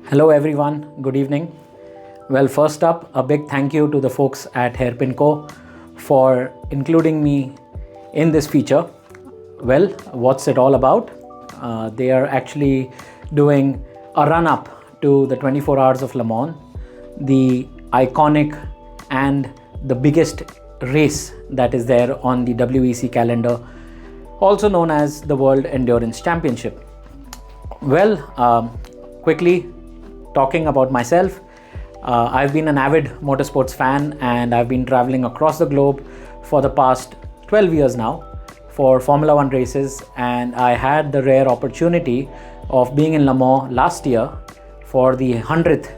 Hello everyone, good evening. Well, first up, a big thank you to the folks at Hairpin Co for including me in this feature. Well, what's it all about? They are actually doing a run up to the 24 Hours of Le Mans, the iconic and the biggest race that is there on the WEC calendar, also known as the World Endurance Championship. Well, quickly talking about myself, I've been an avid motorsports fan and I've been traveling across the globe for the past 12 years now for Formula One races, and I had the rare opportunity of being in Le Mans last year for the 100th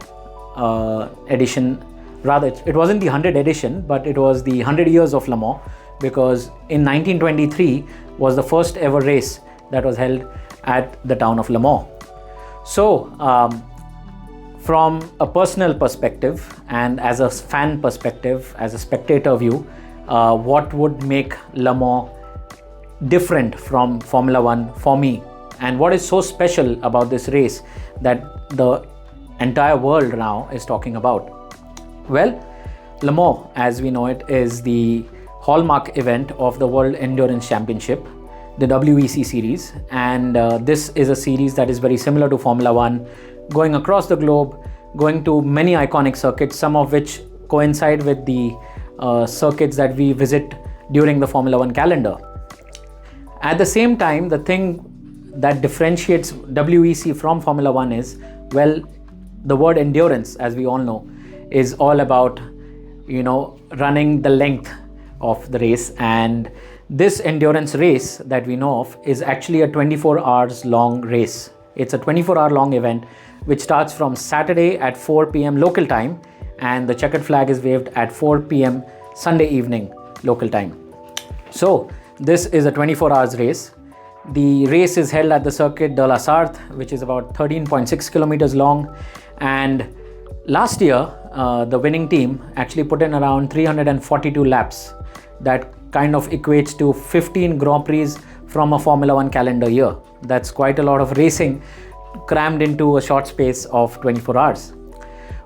edition. Rather, it wasn't the 100th edition, but it was the 100 years of Le Mans, because in 1923 was the first ever race that was held at the town of Le Mans. So, from a personal perspective and as a fan perspective, as a spectator view, what would make Le Mans different from Formula One for me, and what is so special about this race that the entire world now is talking about? Well, Le Mans, as we know it, is the hallmark event of the World Endurance Championship, the WEC series, and this is a series that is very similar to Formula One, going across the globe, going to many iconic circuits, some of which coincide with the circuits that we visit during the Formula One calendar. At the same time, the thing that differentiates WEC from Formula One is, well, the word endurance, as we all know, is all about, running the length of the race, and this endurance race that we know of is actually a 24 hours long race. It's a 24-hour long event which starts from Saturday at 4 p.m. local time, and the checkered flag is waved at 4 p.m. Sunday evening local time. So this is a 24 hours race. The race is held at the Circuit de la Sarthe, which is about 13.6 kilometers long, and last year the winning team actually put in around 342 laps. That kind of equates to 15 Grand Prix from a Formula One calendar year. That's quite a lot of racing crammed into a short space of 24 hours.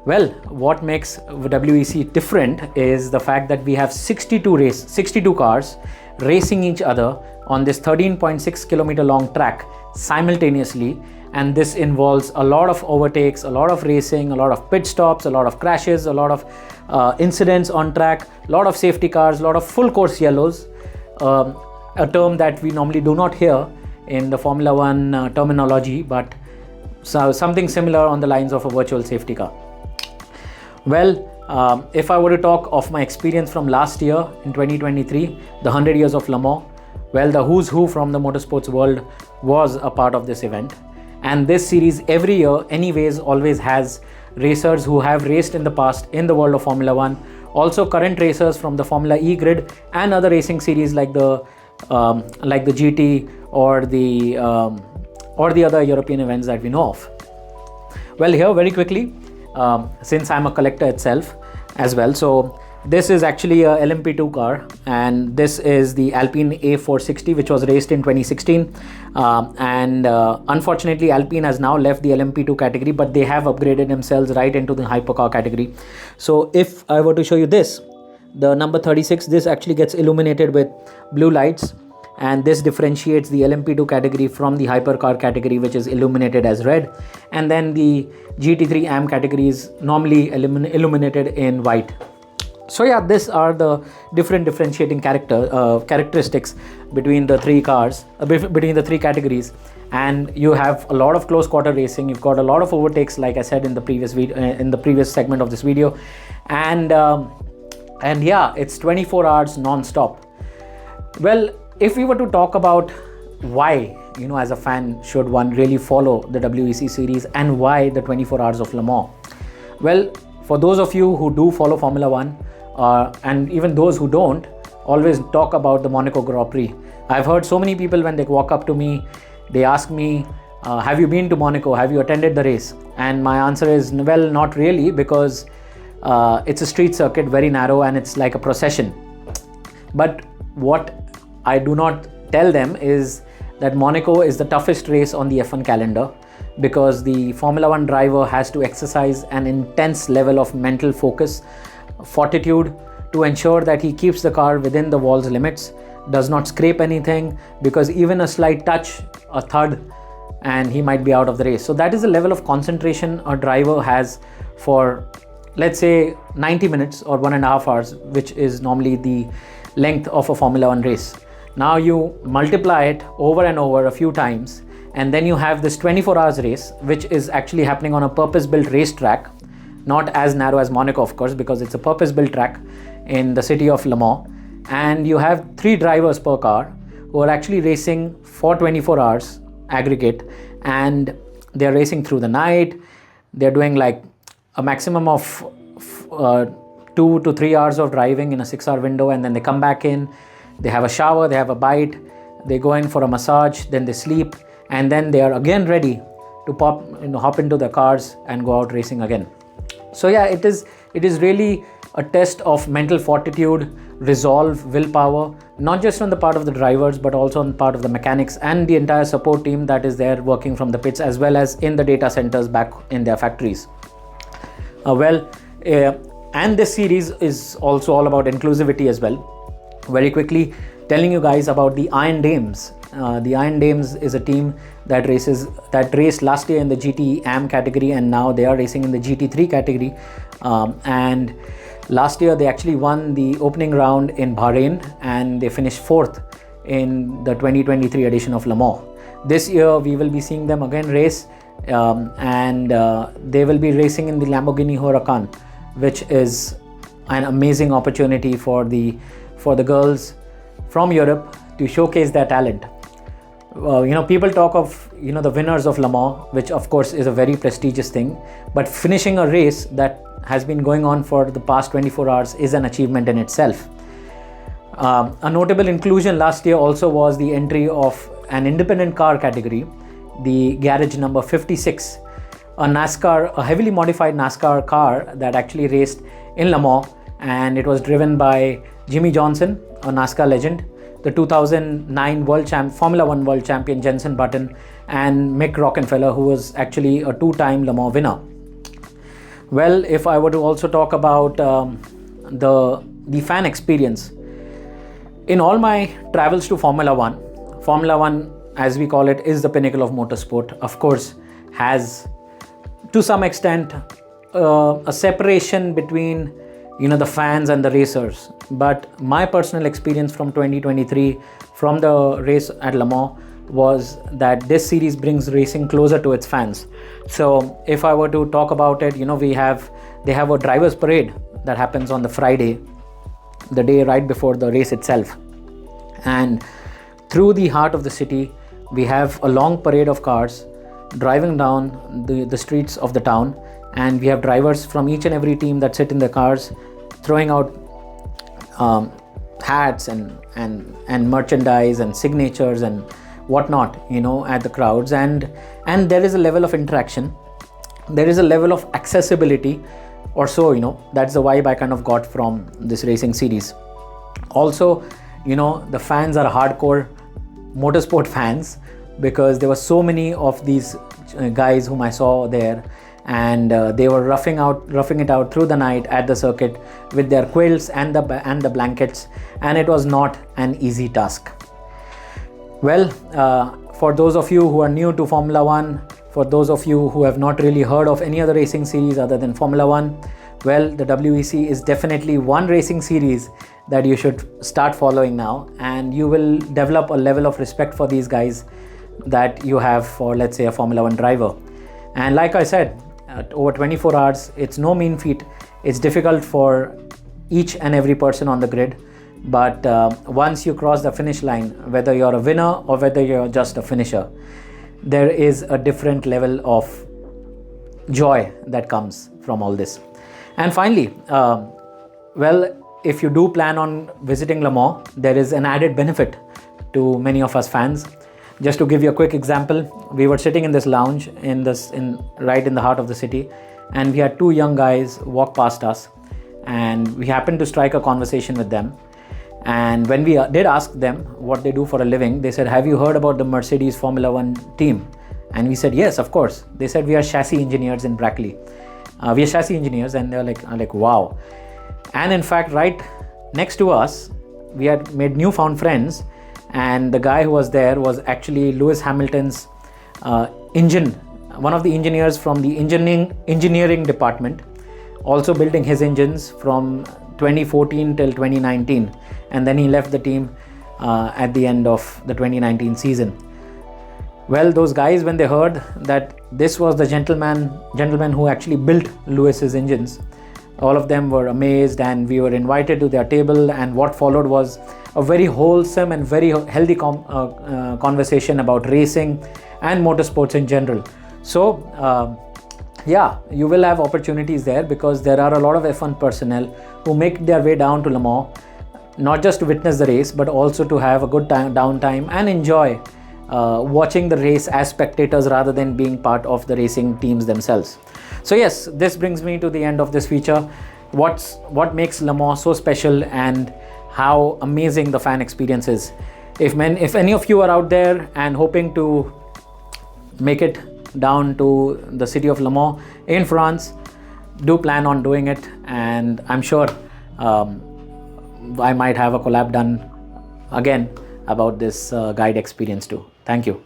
Well, what makes WEC different is the fact that we have 62 cars racing each other on this 13.6 kilometer long track simultaneously, and this involves a lot of overtakes, a lot of racing, a lot of pit stops, a lot of crashes, a lot of incidents on track, a lot of safety cars, a lot of full course yellows, a term that we normally do not hear in the Formula One terminology, but something similar on the lines of a virtual safety car. Well, if I were to talk of my experience from last year in 2023, the 100 years of Le Mans, well, the who's who from the motorsports world was a part of this event. And this series every year anyways always has racers who have raced in the past in the world of Formula One, also current racers from the Formula E grid and other racing series like the GT or the other European events that we know of. Well, here very quickly, since I'm a collector itself as well, so this is actually a LMP2 car, and this is the Alpine A460, which was raced in 2016, and unfortunately Alpine has now left the LMP2 category, but they have upgraded themselves right into the hypercar category. So if I were to show you this, the number 36, this actually gets illuminated with blue lights, and this differentiates the LMP2 category from the hypercar category, which is illuminated as red, and then the GT3 AM category is normally illuminated in white. So yeah, these are the differentiating characteristics between the three cars, between the three categories, and you have a lot of close quarter racing. You've got a lot of overtakes, like I said in the previous segment of this video, and yeah, it's 24 hours non-stop. Well, if we were to talk about why, as a fan, should one really follow the WEC series and why the 24 hours of Le Mans? Well, for those of you who do follow Formula One, and even those who don't, always talk about the Monaco Grand Prix. I've heard so many people, when they walk up to me, they ask me, have you been to Monaco? Have you attended the race? And my answer is, well, not really, because it's a street circuit, very narrow, and it's like a procession. But what I do not tell them is that Monaco is the toughest race on the F1 calendar. because the Formula One driver has to exercise an intense level of mental focus, fortitude, to ensure that he keeps the car within the wall's limits, does not scrape anything, because even a slight touch, a thud, and he might be out of the race. So that is the level of concentration a driver has for, let's say, 90 minutes or 1.5 hours, which is normally the length of a Formula One race. Now you multiply it over and over a few times, and then you have this 24 hours race, which is actually happening on a purpose-built racetrack, not as narrow as Monaco, of course, because it's a purpose-built track in the city of Le Mans. And you have 3 drivers per car who are actually racing for 24 hours aggregate, and they're racing through the night. They're doing like a maximum of 2 to 3 hours of driving in a 6-hour window, and then they come back in, they have a shower, they have a bite, they go in for a massage, then they sleep, and then they are again ready to hop into the cars and go out racing again. So yeah, it is really a test of mental fortitude, resolve, willpower, not just on the part of the drivers, but also on the part of the mechanics and the entire support team that is there working from the pits, as well as in the data centers back in their factories. And this series is also all about inclusivity as well. Very quickly telling you guys about the Iron Dames. The Iron Dames is a team that raced last year in the GT AM category, and now they are racing in the GT3 category. And last year they actually won the opening round in Bahrain, and they finished 4th in the 2023 edition of Le Mans. This year we will be seeing them again race, and they will be racing in the Lamborghini Huracan, which is an amazing opportunity for the girls from Europe to showcase their talent. People talk of the winners of Le Mans, which of course is a very prestigious thing, but finishing a race that has been going on for the past 24 hours is an achievement in itself. A notable inclusion last year also was the entry of an independent car category, the garage number 56, a heavily modified NASCAR car that actually raced in Le Mans, and it was driven by Jimmy Johnson, a NASCAR legend, the 2009 Formula One world champion Jenson Button, and Mick Rockenfeller, who was actually a 2-time Le Mans winner. Well, if I were to also talk about the fan experience, in all my travels to Formula One, as we call it, is the pinnacle of motorsport. Of course, has to some extent a separation between the fans and the racers. But my personal experience from 2023 from the race at Le Mans was that this series brings racing closer to its fans. So if I were to talk about it, they have a drivers parade that happens on the Friday, the day right before the race itself. And through the heart of the city, we have a long parade of cars driving down the streets of the town, and we have drivers from each and every team that sit in the cars throwing out hats and merchandise and signatures and whatnot at the crowds, and there is a level of interaction, there is a level of accessibility, or so that's the vibe I kind of got from this racing series. Also, the fans are hardcore motorsport fans, because there were so many of these guys whom I saw there, and they were roughing it out through the night at the circuit with their quilts and the blankets, and it was not an easy task. Well, for those of you who are new to Formula One, for those of you who have not really heard of any other racing series other than Formula One, well, the WEC is definitely one racing series that you should start following now, and you will develop a level of respect for these guys that you have for, let's say, a Formula One driver. And like I said, over 24 hours, it's no mean feat. It's difficult for each and every person on the grid, but once you cross the finish line, whether you're a winner or whether you're just a finisher, there is a different level of joy that comes from all this. And finally, if you do plan on visiting Le Mans, there is an added benefit to many of us fans. Just to give you a quick example, we were sitting in this lounge right in the heart of the city, and we had 2 young guys walk past us, and we happened to strike a conversation with them. And when we did ask them what they do for a living, they said, "Have you heard about the Mercedes Formula One team?" And we said, yes, of course. They said, we are chassis engineers in Brackley. We are chassis engineers. And they're like, wow. And in fact, right next to us, we had made newfound friends. And the guy who was there was actually Lewis Hamilton's one of the engineers from the engineering department, also building his engines from 2014 till 2019. And then he left the team at the end of the 2019 season. Well, those guys, when they heard that this was the gentleman who actually built Lewis's engines, all of them were amazed, and we were invited to their table. And what followed was a very wholesome and very healthy conversation about racing and motorsports in general. So yeah, you will have opportunities there, because there are a lot of F1 personnel who make their way down to Le Mans, not just to witness the race, but also to have a good downtime and enjoy watching the race as spectators rather than being part of the racing teams themselves. So yes, this brings me to the end of this feature. What makes Le Mans so special, and how amazing the fan experience is. If any of you are out there and hoping to make it down to the city of Le Mans in France, do plan on doing it, and I'm sure I might have a collab done again about this guide experience too. Thank you.